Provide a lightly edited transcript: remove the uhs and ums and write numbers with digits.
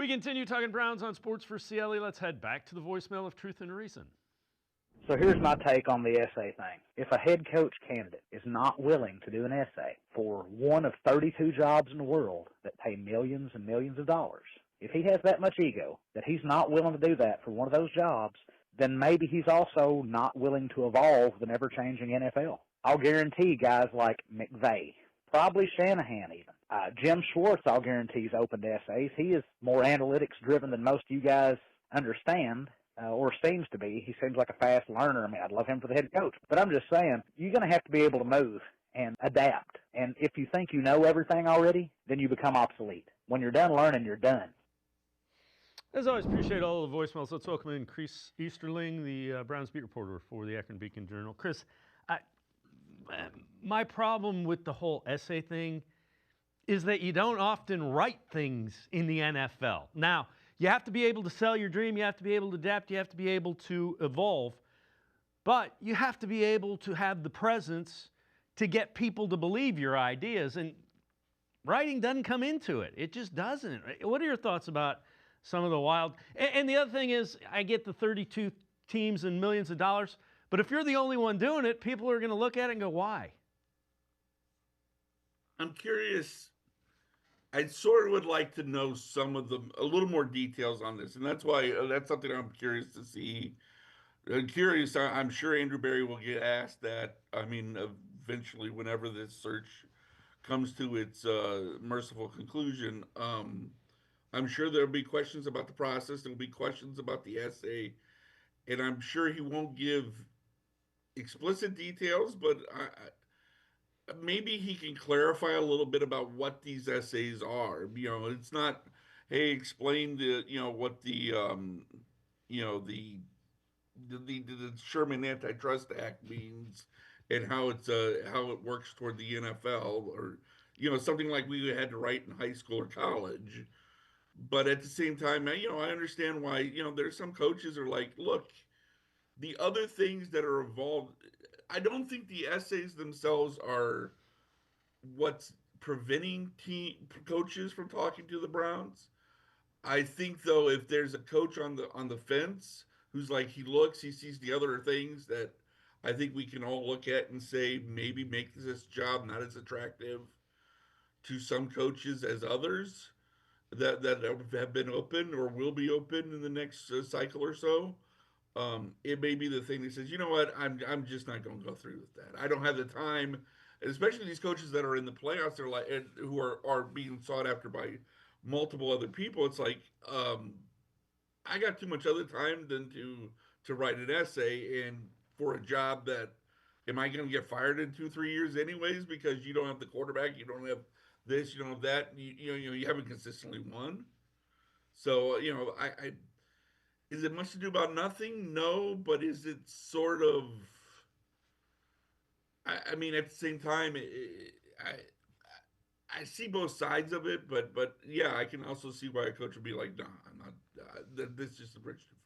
We continue talking Browns on Sports4CLE. Let's head back to the voicemail of Truth and Reason. So here's my take on the essay thing. If a head coach candidate is not willing to do an essay for one of 32 jobs in the world that pay millions and millions of dollars, if he has that much ego that he's not willing to do that for one of those jobs, then maybe he's also not willing to evolve the never-changing NFL. I'll guarantee guys like McVay, probably Shanahan even. Jim Schwartz, I'll guarantee, is open to essays. He is more analytics-driven than most of you guys understand, or seems to be. He seems like a fast learner. I mean, I'd love him for the head coach. But I'm just saying, you're going to have to be able to move and adapt. And if you think you know everything already, then you become obsolete. When you're done learning, you're done. As always, appreciate all the voicemails. Let's welcome in Chris Easterling, the Browns beat reporter for the Akron Beacon Journal. Chris, my problem with the whole essay thing is that you don't often write things in the NFL. Now, you have to be able to sell your dream. You have to be able to adapt. You have to be able to evolve. But you have to be able to have the presence to get people to believe your ideas. And writing doesn't come into it. It just doesn't. What are your thoughts about some of the wild? And the other thing is, I get the 32 teams and millions of dollars. But if you're the only one doing it, people are going to look at it and go, why? I'm curious. I sort of would like to know a little more details on this. And that's why, that's something I'm curious to see. I'm sure Andrew Berry will get asked that. I mean, eventually, whenever this search comes to its merciful conclusion, I'm sure there'll be questions about the process. There'll be questions about the essay. And I'm sure he won't give explicit details, but maybe he can clarify a little bit about what these essays are. You know, it's not, hey, explain what the Sherman Antitrust Act means and how it works toward the NFL, or something like we had to write in high school or college. But at the same time, I understand why there's some coaches are like, look, the other things that are involved. I don't think the essays themselves are what's preventing coaches from talking to the Browns. I think, though, if there's a coach on the fence who's like, he sees the other things that I think we can all look at and say maybe make this job not as attractive to some coaches as others that have been open or will be open in the next cycle or so. It may be the thing that says, you know what, I'm just not going to go through with that. I don't have the time, and especially these coaches that are in the playoffs, they're like, who are being sought after by multiple other people. It's like, I got too much other time than to write an essay, and for a job that, am I going to get fired in 2-3 years anyways because you don't have the quarterback, you don't have this, you don't have that, you haven't consistently won. So I is it much to do about nothing? No, but is it sort of? I mean, at the same time, I see both sides of it, but yeah, I can also see why a coach would be like, nah, I'm not. This is just a bridge too